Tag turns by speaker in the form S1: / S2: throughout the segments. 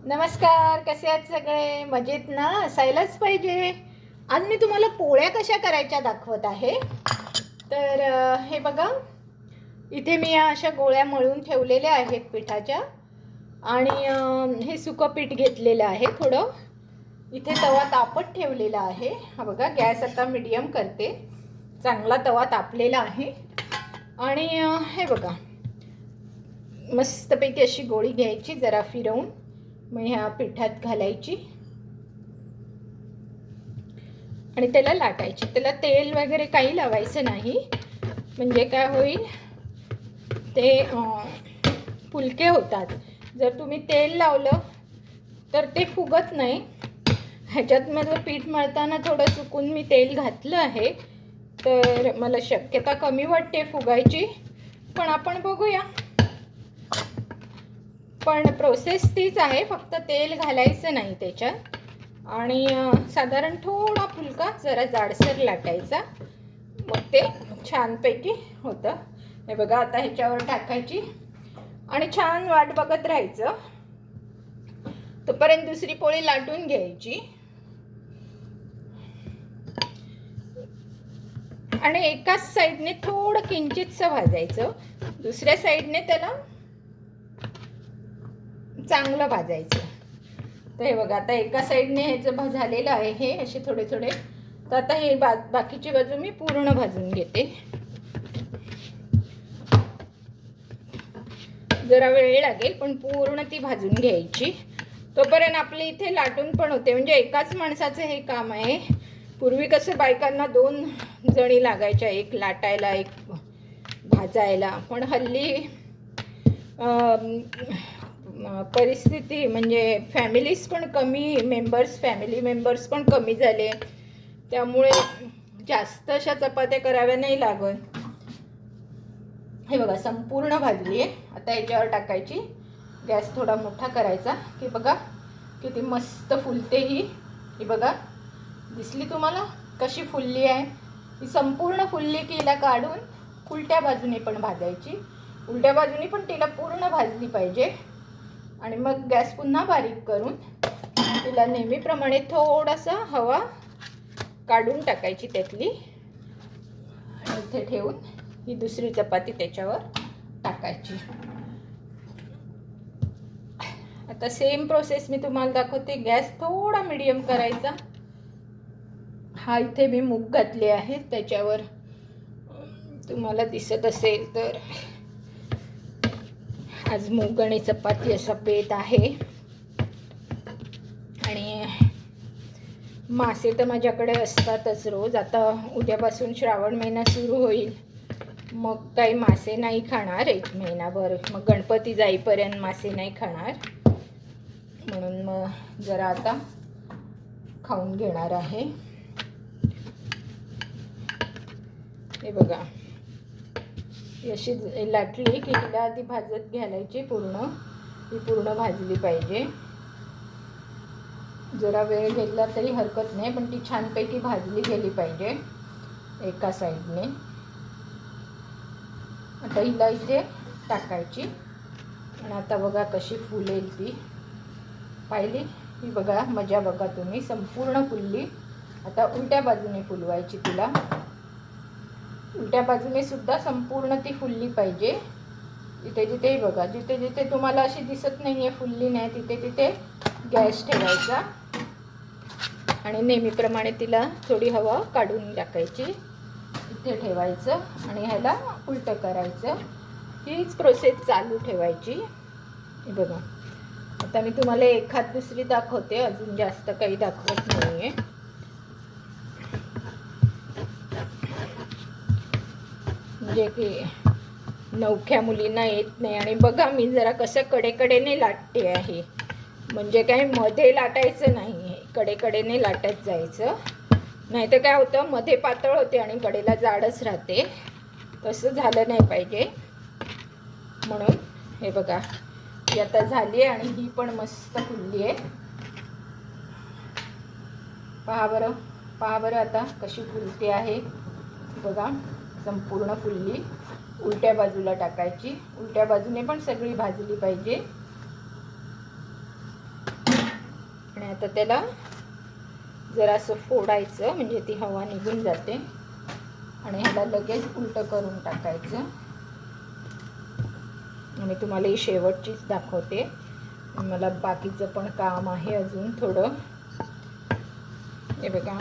S1: नमस्कार, कसे आहेत सगळे? मजेत ना? असायलाच पाहिजे. आज मी तुम्हाला पोळ्या कशा करायच्या दाखवत आहे. तर हे बघा, इथे मी अशा गोळ्या मळून ठेवलेल्या आहेत पिठाच्या आणि हे सुकं पीठ घेतलेलं आहे थोडं. इथे तवा तापत ठेवलेला आहे. हा बघा, गॅस आता मीडियम करते. चांगला तवा तापलेला आहे आणि हे बघा, मस्तपैकी अशी गोळी घ्यायची, जरा फिरवून मग ह्या पिठात घालायची आणि त्याला लाटायची. त्याला तेल वगैरे काही लावायचं नाही, म्हणजे काय होईल, ते फुलके होतात. जर तुम्ही तेल लावलं तर ते फुगत नाही. ह्याच्यात माझं पीठ मळताना थोडं चुकून मी तेल घातलं आहे, तर मला शक्यता कमी वाटते फुगायची, पण आपण बघूया. पण प्रोसेस तीच आहे, फक्त तेल घालायचं नाही त्याच्यात. आणि साधारण थोडा फुलका जरा जाडसर लाटायचा, मग ते छानपैकी होतं. हे बघा, आता ह्याच्यावर टाकायची आणि छान वाट बघत राहायचं तोपर्यंत दुसरी पोळी लाटून घ्यायची. आणि एकाच साईडने थोडं किंचितसं भाजायचं, दुसऱ्या साईडने त्याला चांगलं भाजायचं. तर हे बघा, आता एका साईडने ह्याचं झालेलं आहे हे असे थोडे थोडे. तर आता हे बाकीची बाजू मी पूर्ण भाजून घेते. जरा वेळ लागेल, पण पूर्ण ती भाजून घ्यायची. तोपर्यंत आपली इथे लाटून पण होते, म्हणजे एकाच माणसाचं हे काम आहे. पूर्वी कसं बायकांना 2 जणी लागायच्या, एक लाटायला एक भाजायला. पण हल्ली परिस्थिती म्हणजे फॅमिली मेंबर्स पण कमी झाले, त्यामुळे जास्त अशा चपात्या कराव्या नाही लागत. हे बघा, संपूर्ण भाजली आहे. आता याच्यावर टाकायची, गॅस थोडा मोठा करायचा, की बघा किती मस्त फुलते ही. बघा, दिसली तुम्हाला कशी फुलली आहे? ही संपूर्ण फुलली की हिला काढून उलट्या बाजूने पण भाजायची. उलट्या बाजूने पण तिला पूर्ण भाजली पाहिजे. आणि मग गॅस पुन्हा बारीक करून तिला नेहमीप्रमाणे थोडंसं हवा काढून टाकायची त्यातली, आणि इथे ठेवून ही दुसरी चपाती त्याच्यावर टाकायची. आता सेम प्रोसेस मी तुम्हाला दाखवते. गॅस थोडा मीडियम करायचा. हा इथे मी मूग घातले आहे, त्याच्यावर तुम्हाला दिसत असेल तर आज मूग आणि चपाती असा बेत आहे. आणि मासे तर माझ्याकडे असतातच रोज. आता उद्यापासून श्रावण महिना सुरू होईल, मग काही मासे नाही खाणार 1 महिनाभर. मग गणपती जाईपर्यंत मासे नाही खाणार, म्हणून मग जरा आता खाऊन घेणार आहे. हे बघा, अशी लाटली की तिला आधी भाजत घालायची. ही पूर्ण भाजली पाहिजे. जरा वेळ घेतला तरी हरकत नाही, पण ती छानपैकी भाजली गेली पाहिजे एका साईडने. आता हिला इथे टाकायची आणि आता बघा कशी फुलेल ती. पाहिली? ही बघा, मजा बघा तुम्ही, संपूर्ण फुलली. आता उलट्या बाजूने फुलवायची तिला. उलट्या बाजूने सुद्धा संपूर्ण ती फुलली पाहिजे. जिथे जिथे बघा, जिथे जिथे तुम्हाला अशी दिसत नाही आहे फुलली नाही, तिथे तिथे गॅस ठेवायचा आणि नेहमीप्रमाणे तिला थोडी हवा काढून टाकायची. इथे ठेवायचं आणि ह्याला उलटं करायचं. हीच प्रोसेस चालू ठेवायची. हे बघा, आता मी तुम्हाला एखाद दुसरी दाखवते, अजून जास्त काही दाखवत नाही आहे. म्हणजे की नवख्या मुलींना येत नाही. आणि बघा, मी जरा कसं कडेकडेने लाटते आहे, म्हणजे काय मध्ये लाटायचं नाही आहे, कडेकडेने लाटत जायचं. नाही तर काय होतं, मध्ये पातळ होते आणि कडेला जाडच राहते. तसं झालं नाही पाहिजे. म्हणून हे बघा, ही आता झाली आहे आणि ही पण मस्त फुलली आहे. पहा बरं आता कशी फुलते आहे. बघा, संपूर्ण फुलली. उलट्या बाजूला टाकायची. उलट्या बाजूने पण सगळी भाजली पाहिजे. आणि आता त्याला जरासं फोडायचं म्हणजे ती हवा निघून जाते आणि ह्याला लगेच उलटं करून टाकायचं. मी तुम्हाला ही शेवटचीच दाखवते, मला बाकीचं पण काम आहे अजून थोडं. हे बघा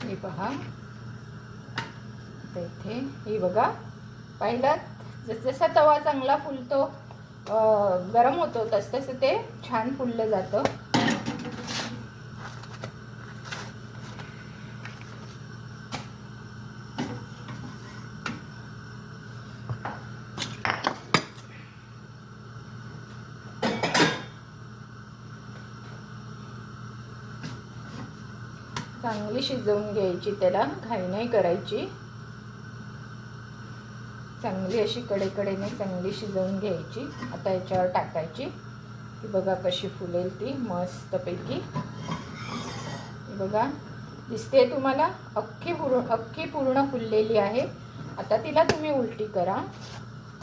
S1: हे पहा इथे हे बघा पाहिलं जसं तवा चांगला फुलतो गरम होतो तसं ते छान फुललं जातं. चांगली शिजवून घ्यायची, त्याला घाई नाही करायची. चांगली अशी कडेकडेने चांगली शिजवून घ्यायची. आता याच्यावर टाकायची. ही बघा कशी फुलेल ती मस्तपैकी. ही बघा दिसते तुम्हाला अख्खी पूर्ण फुललेली आहे. आता तिला तुम्ही उलटी करा,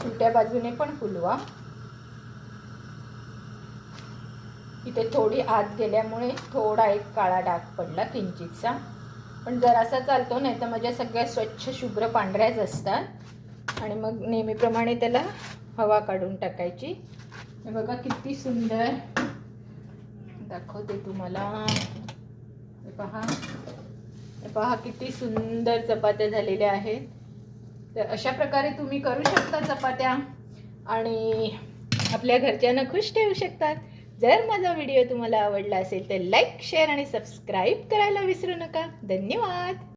S1: उलट्या बाजूने पण फुलवा. इथे थोडी आत गेल्यामुळे थोडा एक काळा डाग पडला किंचितसा, पण जरासा चालतो, नाही तर माझ्या सगळ्या स्वच्छ शुभ्र पांढऱ्याच असतात. आणि मग नेहमीप्रमाणे त्याला हवा काढून टाकायची. हे बघा किती सुंदर दाखवते तुम्हाला. हे पहा किती सुंदर चपात्या झालेल्या आहेत. तर अशा प्रकारे तुम्ही करू शकता चपात्या आणि आपल्या घरच्यांना खुश ठेवू शकतात. जर माझा व्हिडिओ तुम्हाला आवडला असेल तर लाईक, शेअर आणि सबस्क्राईब करायला विसरू नका. धन्यवाद.